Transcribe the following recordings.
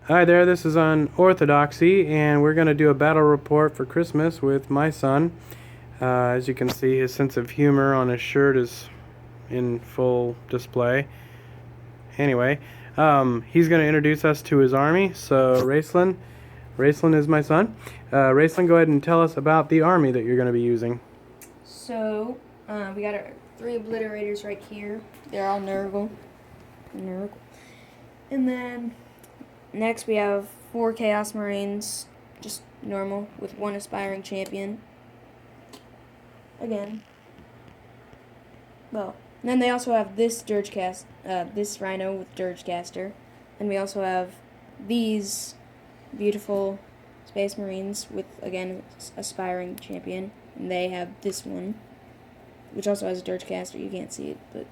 Hi there, this is Unorthodoxy, and we're going to do a battle report for Christmas with my son. As you can see, his sense of humor on his shirt is in full display. Anyway, he's going to introduce us to his army. So, Raceland is my son. Raceland, go ahead and tell us about the army that you're going to be using. So, we got our 3 obliterators right here. They're all Nurgle. And then, next we have 4 Chaos Marines, just normal, with 1 aspiring champion. Again. Well, then they also have this this Rhino with Dirgecaster. And we also have these beautiful Space Marines with, again, aspiring champion. And they have this one, which also has a Dirgecaster. You can't see it, but...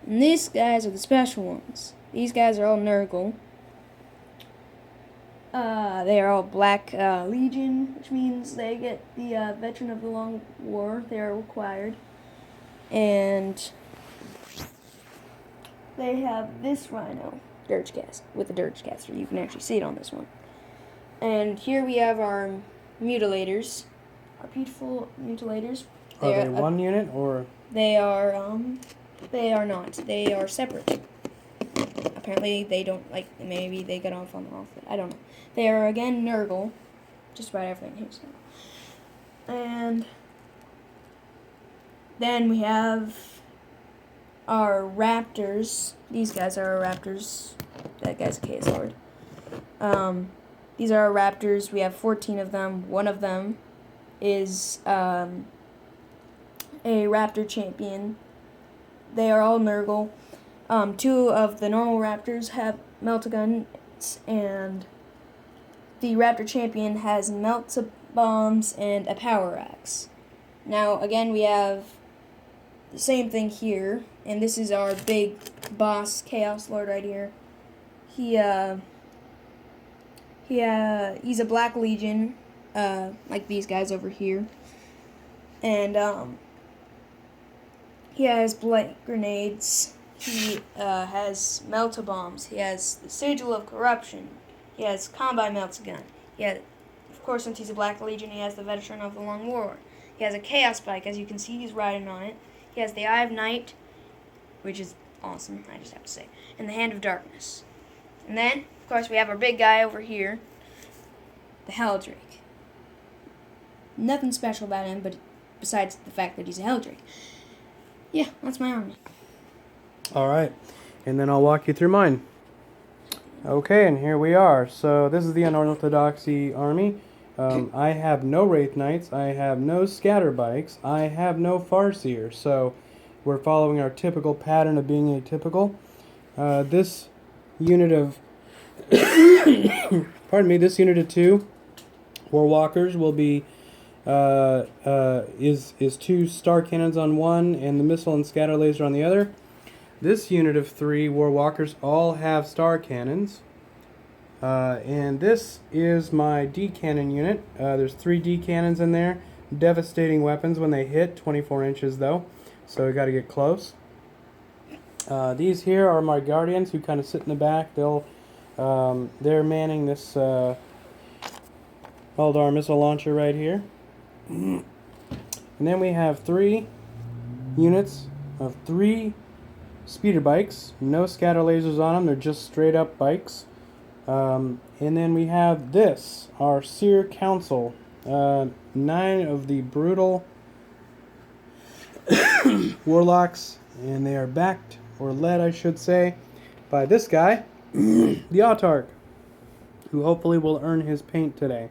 And these guys are the special ones. These guys are all Nurgle. They are all Black Legion, which means they get the Veteran of the Long War. They are required. And they have this Rhino, with a Dirgecaster. You can actually see it on this one. And here we have our Mutilators, our beautiful Mutilators. Are they one unit or? They are not. They are separate. Apparently they don't, maybe they got off on the wrong foot. I don't know. They are, again, Nurgle. Just about everything here. So. And then we have our Raptors. These guys are our Raptors. That guy's a Chaos Lord. These are our Raptors. We have 14 of them. One of them is a Raptor champion. They are all Nurgle. 2 of the normal Raptors have Meltaguns, and the Raptor champion has Melta-Bombs and a Power Axe. Now, again, we have the same thing here, and this is our big boss Chaos Lord right here. He's a Black Legion, like these guys over here, and he has Blight Grenades. He has Melta-Bombs. He has the Sigil of Corruption. He has Combine Meltagun. Of course, since he's a Black Legion, he has the Veteran of the Long War. He has a Chaos Spike. As you can see, he's riding on it. He has the Eye of Night, which is awesome, I just have to say, and the Hand of Darkness. And then, of course, we have our big guy over here, the Helldrake. Nothing special about him, but besides the fact that he's a Helldrake. Yeah, that's my army. Alright, and then I'll walk you through mine. Okay, and here we are. So this is the Unorthodoxy army. I have no Wraith Knights, I have no Scatter Bikes, I have no Farseer, so we're following our typical pattern of being atypical. This unit of this unit of 2 Warwalkers will be is 2 Star Cannons on one and the Missile and Scatter Laser on the other. This unit of 3 Warwalkers all have Star Cannons. And this is my D-Cannon unit. There's 3 D-Cannons in there. Devastating weapons when they hit, 24 inches though. So we got to get close. These here are my Guardians who kind of sit in the back. They're manning this Eldar missile launcher right here. And then we have 3 units of 3 speeder bikes, no scatter lasers on them, they're just straight up bikes. And then we have this, our Seer Council, 9 of the brutal warlocks, and they are backed, or led I should say, by this guy, the Autarch, who hopefully will earn his paint today.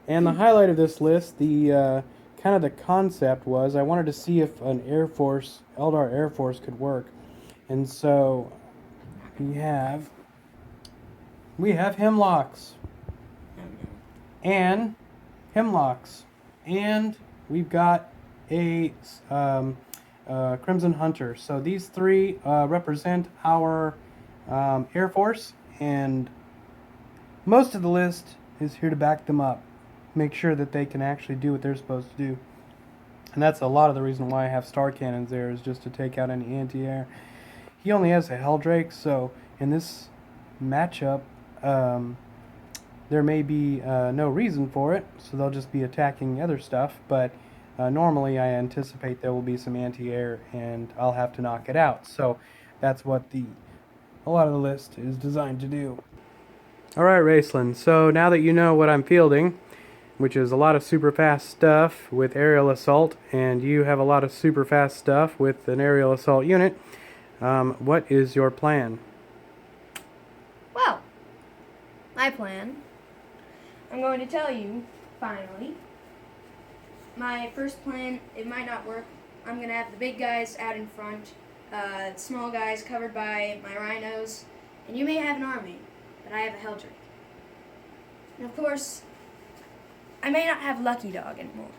And the highlight of this list, the kind of the concept was, I wanted to see if an Eldar Air Force could work. And so we have Hemlocks and Hemlocks, and we've got a Crimson Hunter. So these 3 represent our Air Force, and most of the list is here to back them up, make sure that they can actually do what they're supposed to do. And that's a lot of the reason why I have Star Cannons there, is just to take out any anti-air. He only has a Helldrake, so in this matchup, there may be no reason for it, so they'll just be attacking other stuff, but normally I anticipate there will be some anti-air and I'll have to knock it out. So that's what a lot of the list is designed to do. Alright, Raceland, so now that you know what I'm fielding, which is a lot of super fast stuff with aerial assault, and you have a lot of super fast stuff with an aerial assault unit, what is your plan? Well, my plan, I'm going to tell you, finally. My first plan, it might not work. I'm going to have the big guys out in front, small guys covered by my rhinos, and you may have an army, but I have a Helldrake. And of course, I may not have Lucky Dog anymore.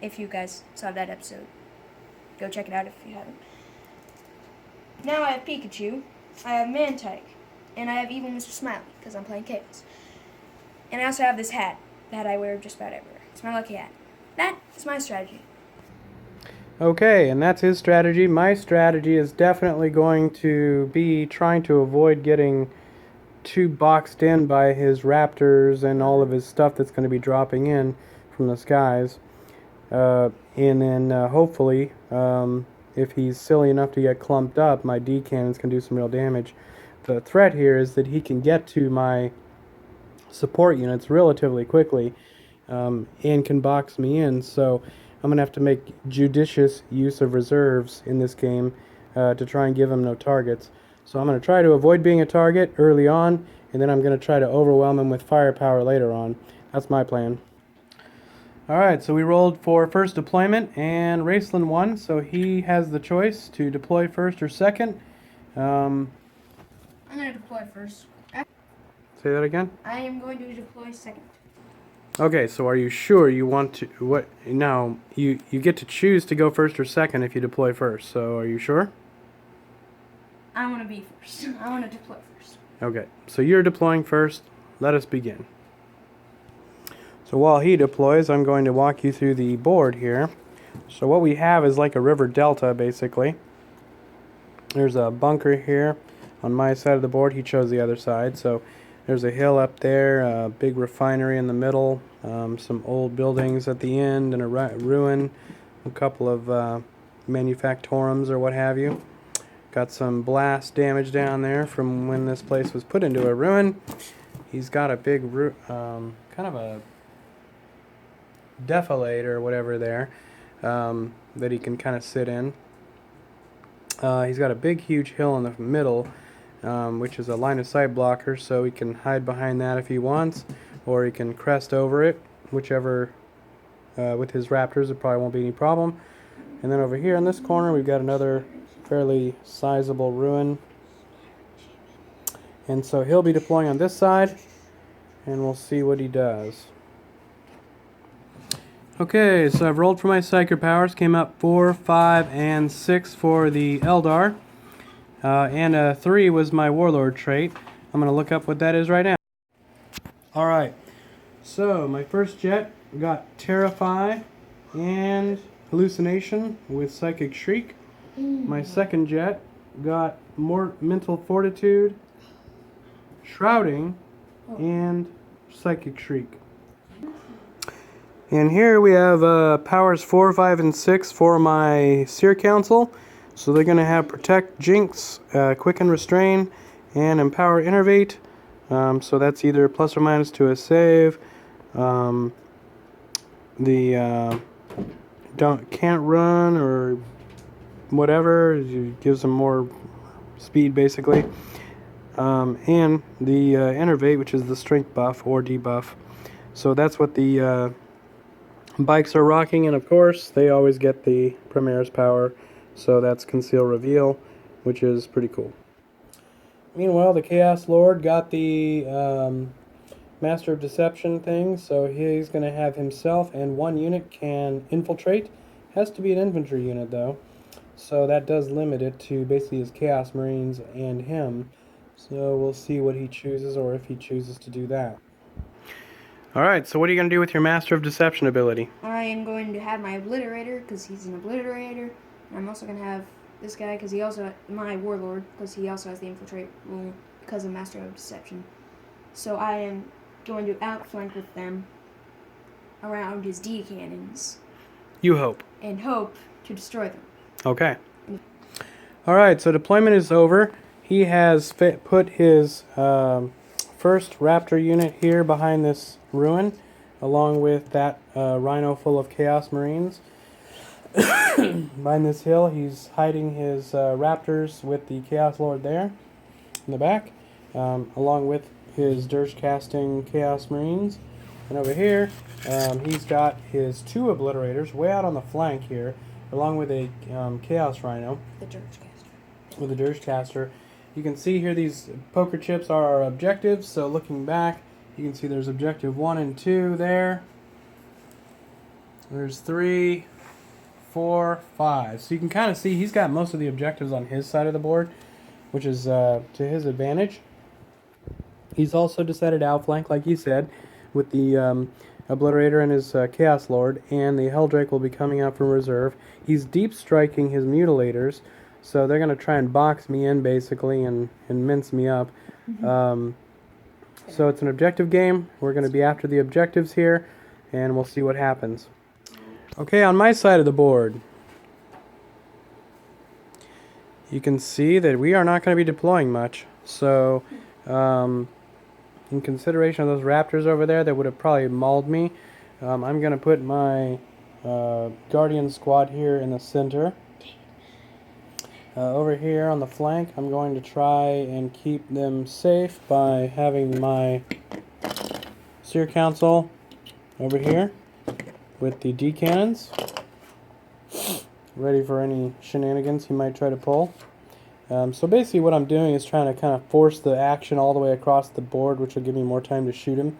If you guys saw that episode, go check it out if you haven't. Now I have Pikachu, I have Mantike, and I have Evil Mr. Smiley, because I'm playing Chaos. And I also have this hat that I wear just about everywhere. It's my lucky hat. That is my strategy. Okay, and that's his strategy. My strategy is definitely going to be trying to avoid getting too boxed in by his raptors and all of his stuff that's going to be dropping in from the skies. And then hopefully, if he's silly enough to get clumped up, my D cannons can do some real damage. The threat here is that he can get to my support units relatively quickly and can box me in, so I'm going to have to make judicious use of reserves in this game to try and give him no targets. So I'm going to try to avoid being a target early on, and then I'm going to try to overwhelm him with firepower later on. That's my plan. Alright, so we rolled for first deployment, and Raceland won, so he has the choice to deploy first or second. I'm going to deploy first. Say that again? I am going to deploy second. Okay, so are you sure you want to... What? Now, you get to choose to go first or second if you deploy first, so are you sure? I want to be first. I want to deploy first. Okay, so you're deploying first. Let us begin. So while he deploys, I'm going to walk you through the board here. So what we have is like a river delta, basically. There's a bunker here on my side of the board. He chose the other side, so there's a hill up there, a big refinery in the middle, some old buildings at the end, and a ruin, a couple of manufactorums or what have you. Got some blast damage down there from when this place was put into a ruin. He's got a big, kind of a defilade or whatever there that he can kind of sit in. He's got a big, huge hill in the middle, which is a line of sight blocker, so he can hide behind that if he wants, or he can crest over it, whichever, with his raptors, it probably won't be any problem. And then over here in this corner, we've got another fairly sizable ruin. And so he'll be deploying on this side, and we'll see what he does. Okay, so I've rolled for my Psyker powers, came up 4, 5, and 6 for the Eldar. And a 3 was my Warlord trait. I'm going to look up what that is right now. Alright, so my first jet got Terrify and Hallucination with Psychic Shriek. My second jet got more Mental Fortitude, Shrouding, and Psychic Shriek. And here we have powers 4, 5, and 6 for my Seer Council. So they're going to have Protect, Jinx, Quicken, Restrain, and Empower, Innervate. So that's either plus or minus to a save. Can't run or whatever. It gives them more speed basically. And the Innervate, which is the strength buff or debuff. So that's what the bikes are rocking, and of course they always get the Primaris power. So that's Conceal Reveal, which is pretty cool. Meanwhile, the Chaos Lord got the Master of Deception thing, so he's going to have himself and one unit can infiltrate. Has to be an infantry unit though, so that does limit it to basically his Chaos Marines and him. So we'll see what he chooses, or if he chooses to do that. Alright, so what are you going to do with your Master of Deception ability? I am going to have my Obliterator, because he's an Obliterator. And I'm also going to have this guy, because he also, my Warlord, because he also has the Infiltrate rule, because of Master of Deception. So I am going to outflank with them around his D cannons. You hope. And hope to destroy them. Okay. Alright, so deployment is over. He has put his first Raptor unit here behind this ruin, along with that Rhino full of Chaos Marines. Behind this hill, he's hiding his Raptors with the Chaos Lord there in the back, along with his Dirge casting Chaos Marines. And over here, he's got his 2 Obliterators way out on the flank here, along with a Chaos Rhino. The Dirge caster. With a Dirge caster. You can see here these poker chips are our objectives, so looking back, you can see there's objective 1 and 2 there. There's 3, 4, 5. So you can kind of see he's got most of the objectives on his side of the board, which is to his advantage. He's also decided to outflank, like he said, with the Obliterator and his Chaos Lord, and the Helldrake will be coming out from reserve. He's deep striking his Mutilators, so they're going to try and box me in, basically, and mince me up. So it's an objective game. We're going to be after the objectives here, and we'll see what happens. Okay, on my side of the board, you can see that we are not going to be deploying much. So, in consideration of those Raptors over there that would have probably mauled me, I'm going to put my Guardian squad here in the center. Over here on the flank, I'm going to try and keep them safe by having my Seer Council over here with the D cannons, ready for any shenanigans he might try to pull. So basically what I'm doing is trying to kind of force the action all the way across the board, which will give me more time to shoot him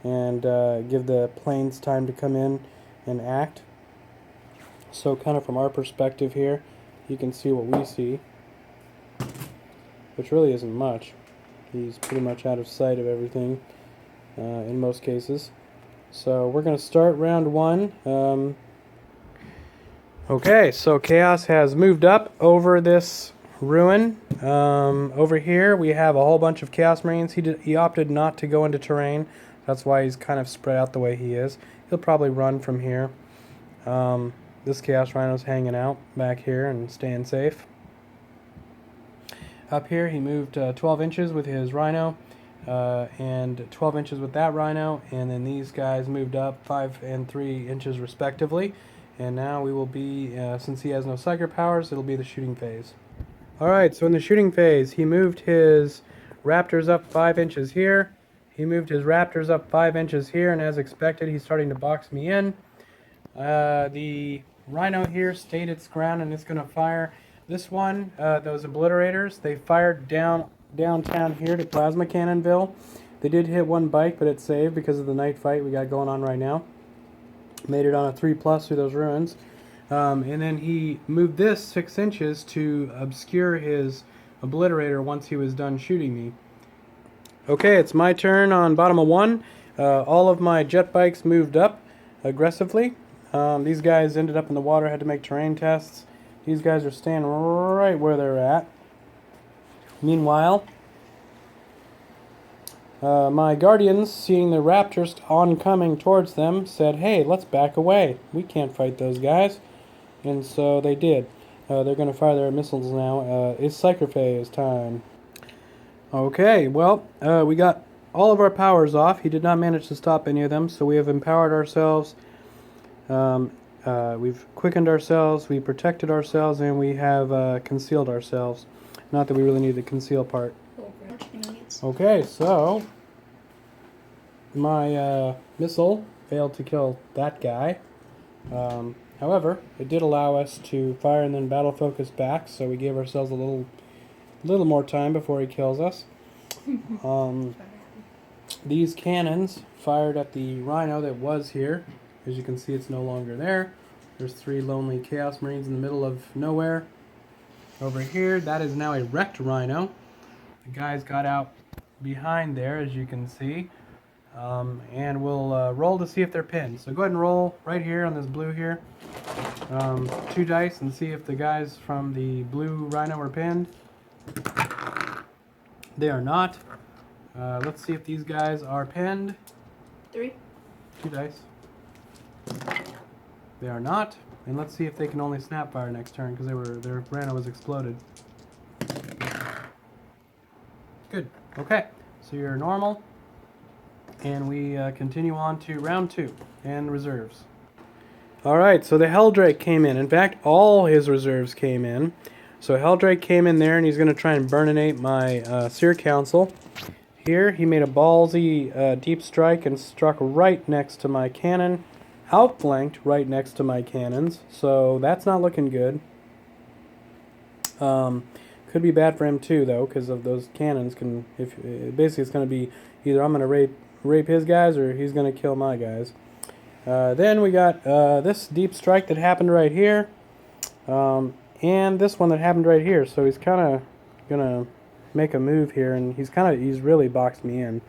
and give the planes time to come in and act. So kind of from our perspective here, you can see what we see, which really isn't much. He's pretty much out of sight of everything in most cases. So we're going to start round 1. Okay, so Chaos has moved up over this ruin. Over here we have a whole bunch of Chaos Marines. He opted not to go into terrain. That's why he's kind of spread out the way he is. He'll probably run from here. This Chaos Rhino's hanging out back here and staying safe. Up here he moved 12 inches with his Rhino and 12 inches with that Rhino, and then these guys moved up 5 and 3 inches respectively. And now we will be, since he has no Psyker powers, it'll be the shooting phase. Alright, so in the shooting phase, he moved his Raptors up 5 inches here. He moved his Raptors up 5 inches here, and as expected, he's starting to box me in. The Rhino here stayed its ground, and it's going to fire. This one, those Obliterators, they fired downtown here to Plasma Cannonville. They did hit one bike, but it saved because of the night fight we got going on right now. Made it on a 3+ through those ruins. And then he moved this 6 inches to obscure his Obliterator once he was done shooting me. Okay, it's my turn on bottom of 1. All of my jet bikes moved up aggressively. These guys ended up in the water, had to make terrain tests. These guys are staying right where they're at. Meanwhile, my Guardians, seeing the Raptors oncoming towards them, said, hey, let's back away. We can't fight those guys. And so they did. They're going to fire their missiles now. It's Psyker phase time. Okay, well, we got all of our powers off. He did not manage to stop any of them, so we have empowered ourselves. We've quickened ourselves, we protected ourselves, and we have concealed ourselves. Not that we really need the conceal part. Okay, so my missile failed to kill that guy. However, it did allow us to fire and then battle focus back, so we gave ourselves a little more time before he kills us. These cannons fired at the Rhino that was here. As you can see, it's no longer there. There's 3 lonely Chaos Marines in the middle of nowhere. Over here, that is now a wrecked Rhino. The guys got out behind there, as you can see. And we'll roll to see if they're pinned. So go ahead and roll right here on this blue here. 2 dice and see if the guys from the blue Rhino are pinned. They are not. Let's see if these guys are pinned. 3. 2 dice. They are not. And let's see if they can only snap fire next turn because their random was exploded. Good. Okay. So you're normal. And we continue on to round 2 and reserves. Alright, so the Helldrake came in. In fact, all his reserves came in. So Helldrake came in there and he's going to try and burninate my Seer Council. Here, he made a ballsy deep strike and struck right next to my cannon. Outflanked right next to my cannons. So that's not looking good. Could be bad for him too, though, because of those cannons. Basically, it's going to be either I'm going to rape his guys or he's going to kill my guys. Then we got this deep strike that happened right here, and this one that happened right here. So he's kind of gonna make a move here, and he's really boxed me in.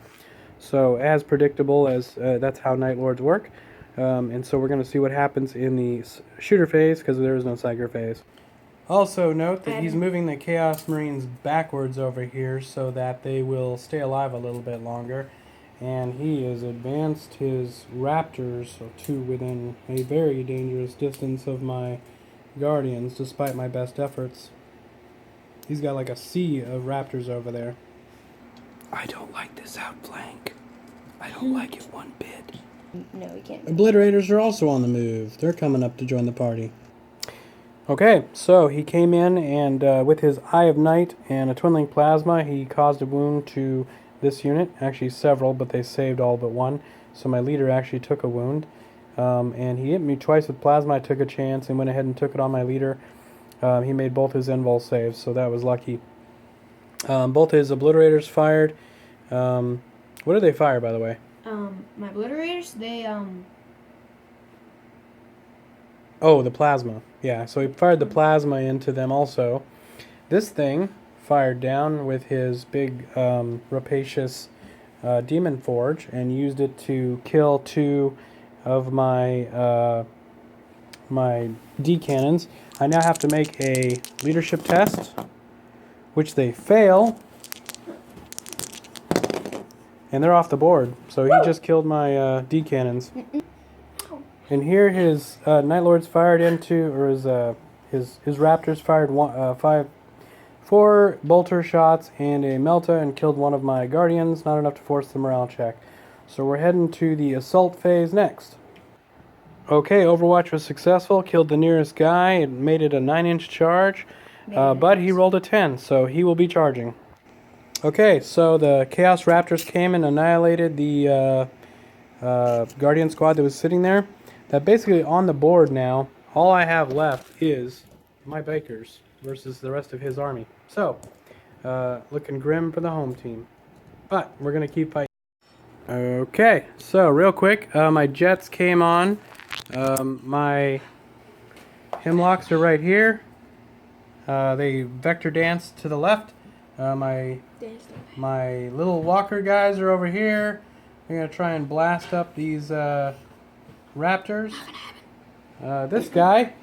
So as predictable as that's how Night Lords work, and so we're gonna see what happens in the shooter phase because there is no Psyker phase. Also note that he's moving the Chaos Marines backwards over here so that they will stay alive a little bit longer. And he has advanced his raptors to within a very dangerous distance of my guardians, despite my best efforts. He's got like a sea of raptors over there. I don't like this outflank. I don't like it one bit. No, we can't. Obliterators are also on the move. They're coming up to join the party. Okay, so he came in and with his Eye of Night and a Twinling Plasma, he caused a wound to this unit, actually several, but they saved all but one. So my leader actually took a wound. And he hit me twice with plasma. I took a chance and went ahead and took it on my leader. He made both his invul saves, so that was lucky. Both his obliterators fired. What did they fire, by the way? My obliterators, they Oh, the plasma. Yeah, so he fired the plasma into them also. This thing fired down with his big rapacious demon forge and used it to kill 2 of my my D cannons. I now have to make a leadership test, which they fail, and they're off the board. So he just killed my D cannons. And here his Night Lords fired into, or his Raptors fired 4 bolter shots and a melta and killed one of my guardians. Not enough to force the morale check. So we're heading to the assault phase next. Okay, Overwatch was successful. Killed the nearest guy and made it a 9-inch charge. But he rolled a 10, so he will be charging. Okay, so the Chaos Raptors came and annihilated the Guardian squad that was sitting there. That basically on the board now, all I have left is my Bakers versus the rest of his army. So, looking grim for the home team. But we're going to keep fighting. Okay, so real quick, my Jets came on. My Hemlocks are right here. They vector danced to the left. My little walker guys are over here. We're going to try and blast up these raptors. This guy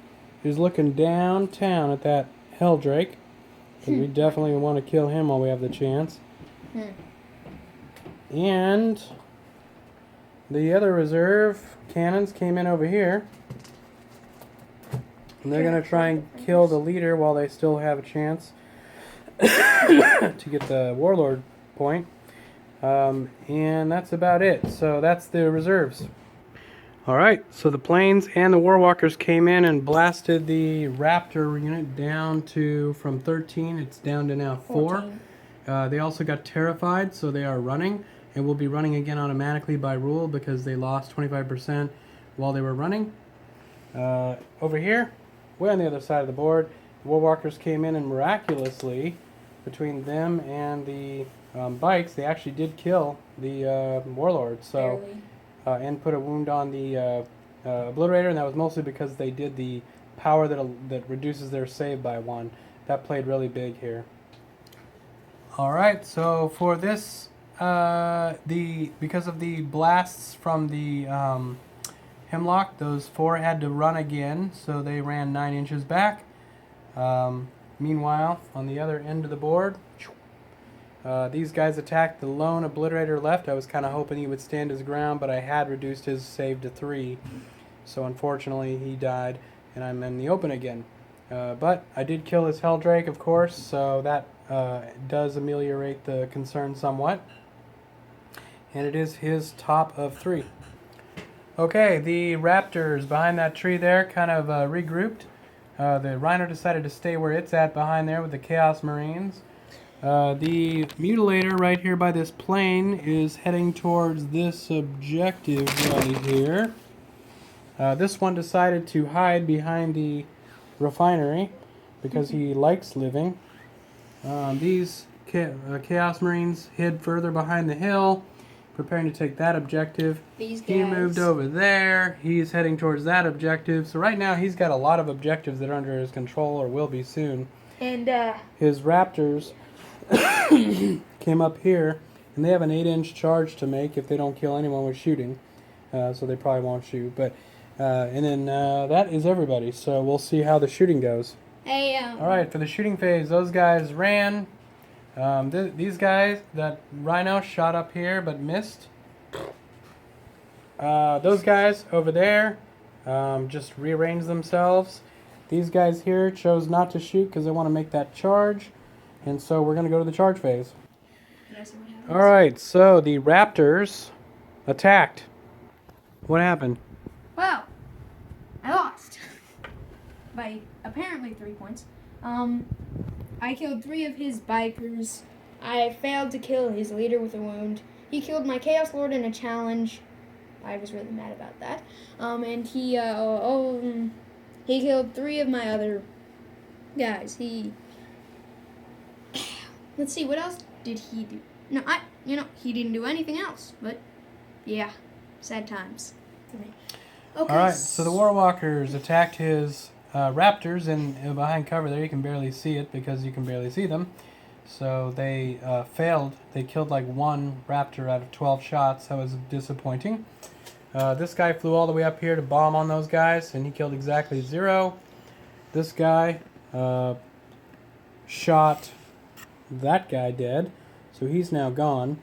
is looking downtown at that Helldrake. We definitely want to kill him while we have the chance. And the other reserve cannons came in over here. And they're going to try and kill the leader while they still have a chance to get the warlord point. And that's about it. So that's the reserves. Alright, so the planes and the warwalkers came in and blasted the raptor unit down to, from 13, it's down to now 4. They also got terrified, so they are running. And will be running again automatically by rule because they lost 25% while they were running. Over here, way on the other side of the board, the warwalkers came in and miraculously, between them and the bikes, they actually did kill the warlord. So, and put a wound on the obliterator, and that was mostly because they did the power that reduces their save by 1. That played really big here. All right, so for this, because of the blasts from the Hemlock, those 4 had to run again, so they ran 9 inches back. Meanwhile, on the other end of the board, These guys attacked the lone obliterator left. I was kind of hoping he would stand his ground, but I had reduced his save to 3. So unfortunately he died, and I'm in the open again. But I did kill his Helldrake, of course, so that does ameliorate the concern somewhat. And it is his top of 3. Okay, the raptors behind that tree there kind of regrouped. The rhino decided to stay where it's at behind there with the Chaos Marines. The mutilator right here by this plane is heading towards this objective right here. This one decided to hide behind the refinery because he likes living. These Chaos Marines hid further behind the hill, preparing to take that objective. These guys. He moved over there. He's heading towards that objective. So right now he's got a lot of objectives that are under his control or will be soon. And his raptors came up here, and they have an 8-inch charge to make if they don't kill anyone with shooting. So they probably won't shoot. But and then that is everybody. So we'll see how the shooting goes. Hey. All right, for the shooting phase, those guys ran. These guys, that rhino shot up here but missed. Those guys over there just rearranged themselves. These guys here chose not to shoot because they want to make that charge. And so we're going to go to the charge phase. All right, so the raptors attacked. What happened? Well, I lost by apparently 3 points. I killed 3 of his bikers. I failed to kill his leader with a wound. He killed my Chaos Lord in a challenge. I was really mad about that. And he killed 3 of my other guys. Let's see, what else did he do? No, he didn't do anything else. But yeah, sad times for me. Okay. All right, so the Warwalkers attacked his raptors, and behind cover there you can barely see it because you can barely see them. So they failed. They killed like 1 raptor out of 12 shots. That was disappointing. This guy flew all the way up here to bomb on those guys, and he killed exactly 0. This guy shot that guy dead, so he's now gone.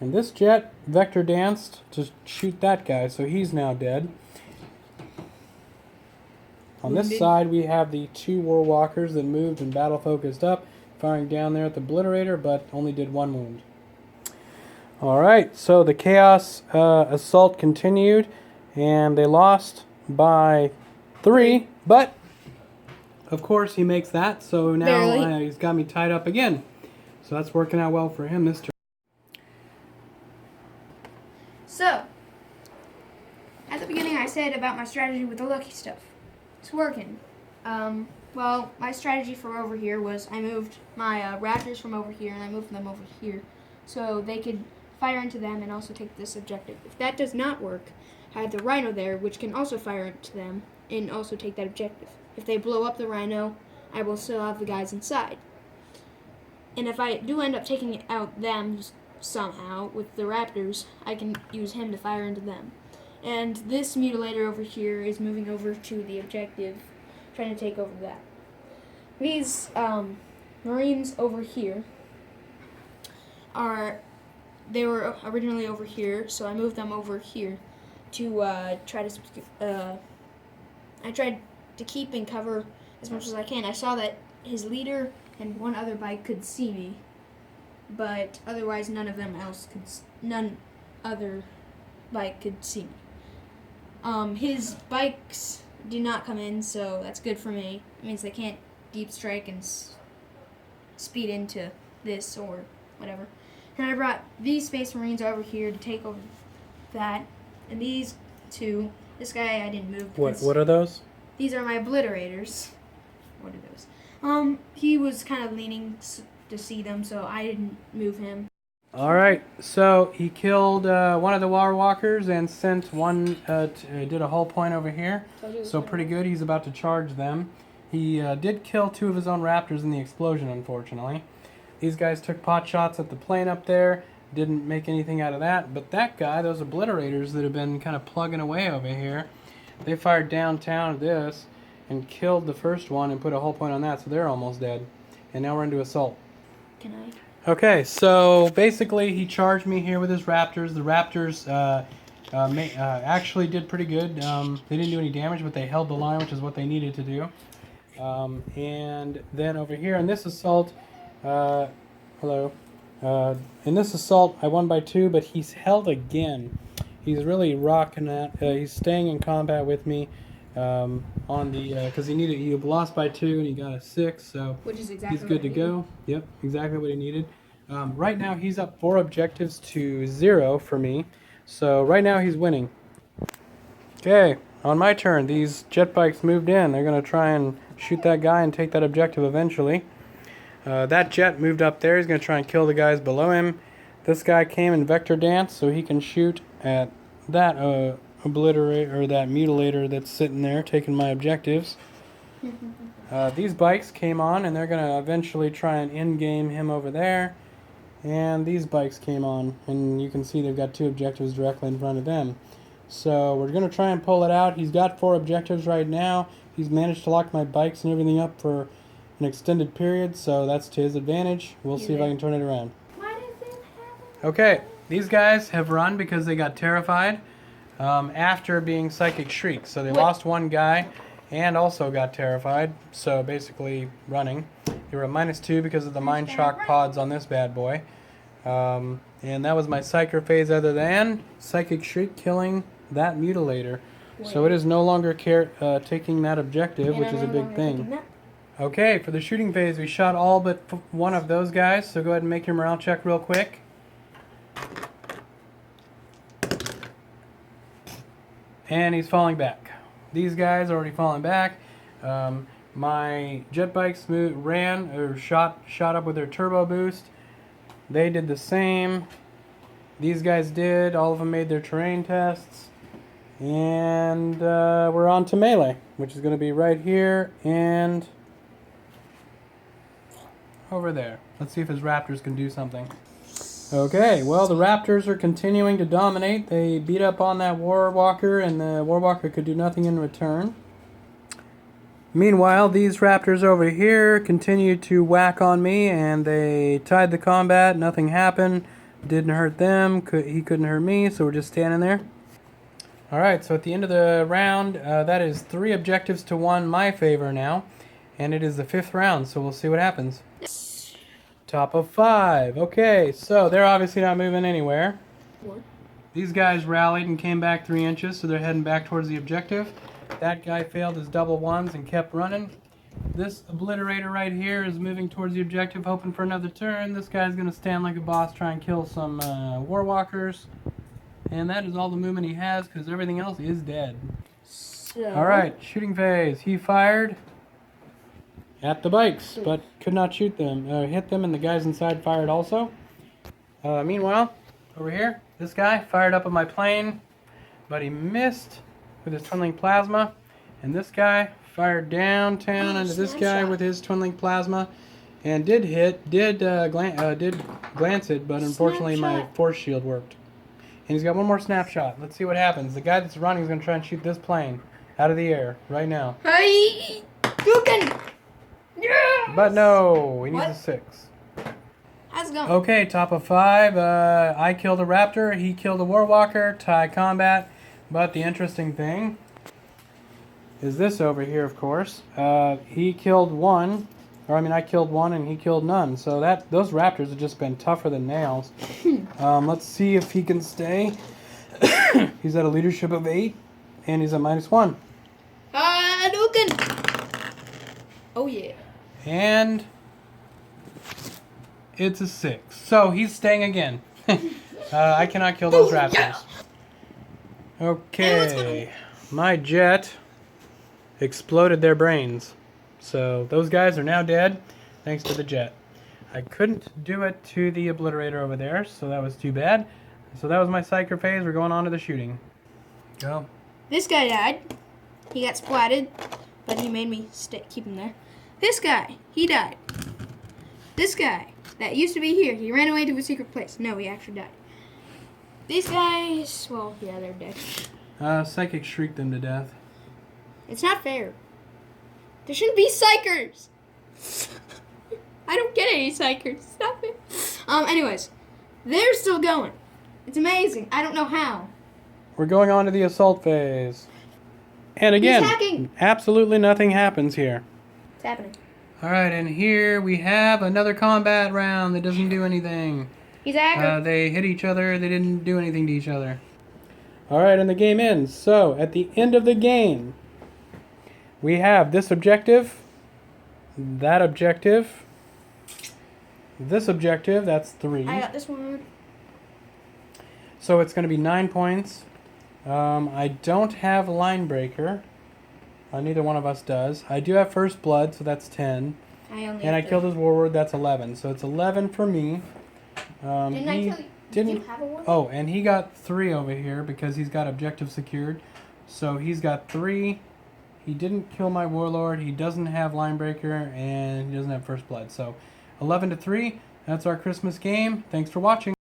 And this jet vector danced to shoot that guy, so he's now dead. On this side, we have the 2 Warwalkers that moved and battle-focused up, firing down there at the Obliterator, but only did 1 wound. Alright, so the Chaos assault continued, and they lost by 3, but, of course, he makes that, so now he's got me tied up again. So that's working out well for him this turn. So, at the beginning I said about my strategy with the lucky stuff. It's working. Well, my strategy for over here was I moved my raptors from over here and I moved them over here so they could fire into them and also take this objective. If that does not work, I have the rhino there, which can also fire into them and also take that objective. If they blow up the rhino, I will still have the guys inside. And if I do end up taking out them somehow with the raptors, I can use him to fire into them. And this mutilator over here is moving over to the objective, trying to take over that. These Marines over here they were originally over here, so I moved them over here to I tried to keep in cover as much as I can. I saw that his leader and 1 other bike could see me, but otherwise none other bike could see me. His bikes do not come in, so that's good for me. It means they can't deep strike and speed into this or whatever. And I brought these Space Marines over here to take over that, and these 2. This guy I didn't move. What are those? These are my obliterators. What are those? He was kind of leaning to see them, so I didn't move him. Alright, so he killed 1 of the Warwalkers and sent 1, did a whole point over here. So pretty good. He's about to charge them. He did kill 2 of his own raptors in the explosion, unfortunately. These guys took pot shots at the plane up there. Didn't make anything out of that. But that guy, those obliterators that have been kind of plugging away over here, they fired downtown at this and killed the first one and put a whole point on that, so they're almost dead. And now we're into assault. Can I? Okay, so basically he charged me here with his raptors. The raptors actually did pretty good. They didn't do any damage, but they held the line, which is what they needed to do. And then over here in this assault, hello. In this assault, I won by 2, but he's held again. He's really rocking that. He's staying in combat with me on the because he lost by 2 and he got a 6, so Which is exactly he's good what I to go. Yep, exactly what he needed. Right now he's up 4 objectives to 0 for me, so right now he's winning. Okay, on my turn, these jet bikes moved in. They're going to try and shoot that guy and take that objective eventually. That jet moved up there. He's going to try and kill the guys below him. This guy came in vector dance so he can shoot at that obliterator or that mutilator that's sitting there taking my objectives. These bikes came on and they're going to eventually try and in-game him over there. And these bikes came on and you can see they've got 2 objectives directly in front of them. So we're going to try and pull it out. He's got 4 objectives right now. He's managed to lock my bikes and everything up for an extended period, so that's to his advantage. We'll see if I can turn it around. Okay, these guys have run because they got terrified after being Psychic Shriek. So they lost 1 guy and also got terrified, so basically running. They were at -2 because of the Mind Shock pods on this bad boy. And that was my Psyker phase other than Psychic Shriek killing that mutilator. So it is no longer taking that objective, which is a big thing. Okay, for the shooting phase, we shot all but 1 of those guys, so go ahead and make your morale check real quick. And he's falling back. These guys are already falling back. My jet bikes shot up with their turbo boost. They did the same. These guys did. All of them made their terrain tests. And we're on to melee, which is going to be right here and over there. Let's see if his raptors can do something. Okay, well, the raptors are continuing to dominate. They beat up on that warwalker, and the warwalker could do nothing in return. Meanwhile, these raptors over here continue to whack on me, and they tied the combat. Nothing happened. Didn't hurt them. He couldn't hurt me, so we're just standing there. Alright, so at the end of the round, that is 3 objectives to 1 my favor now. And it is the 5th round, so we'll see what happens. Top of 5. Okay, so they're obviously not moving anywhere. These guys rallied and came back 3 inches, so they're heading back towards the objective. That guy failed his double ones and kept running. This obliterator right here is moving towards the objective, hoping for another turn. This guy's going to stand like a boss, try and kill some warwalkers. And that is all the movement he has, because everything else is dead. Alright, shooting phase. He fired at the bikes, but could not shoot them. Hit them, and the guys inside fired also. Meanwhile, over here, this guy fired up at my plane, but he missed with his twinning plasma. And this guy fired downtown into this guy with his twinning plasma, and did glance it, but unfortunately my force shield worked. And he's got 1 more snapshot. Let's see what happens. The guy that's running is going to try and shoot this plane out of the air right now. Hey, you can. Yes! But no, he needs a 6. How's it going? Okay, top of 5. I killed a raptor. He killed a warwalker. Tie combat. But the interesting thing is this over here, of course. He killed 1. I killed 1 and he killed none. So those raptors have just been tougher than nails. Let's see if he can stay. He's at a leadership of 8, and he's at -1. Hadouken! Oh yeah. And it's a 6. So he's staying again. I cannot kill those raptors. Okay. My jet exploded their brains. So those guys are now dead, thanks to the jet. I couldn't do it to the obliterator over there, so that was too bad. So that was my psyker phase. We're going on to the shooting. Go. This guy died. He got splatted, but he made me keep him there. This guy, he died. This guy, that used to be here, he ran away to a secret place. No, he actually died. These guys, well, yeah, they're dead. Psychic shrieked them to death. It's not fair. There shouldn't be psychers. I don't get any psychers. Stop it. Anyways, they're still going. It's amazing. I don't know how. We're going on to the assault phase. And He's again, hacking. absolutely nothing happens here. It's happening. Alright, and here we have another combat round that doesn't do anything. He's a hacker. They hit each other, they didn't do anything to each other. Alright, and the game ends. So, at the end of the game, we have this objective, that objective, this objective, that's 3. I got this one. So it's going to be 9 points. I don't have line breaker. Neither one of us does. I do have first blood, so that's 10. And I killed his warlord, that's 11. So it's 11 for me. Didn't I kill you? Did you have a warlord? Oh, and he got 3 over here because he's got objective secured. So he's got 3. He didn't kill my warlord. He doesn't have line breaker, and he doesn't have first blood. So 11 to 3. That's our Christmas game. Thanks for watching.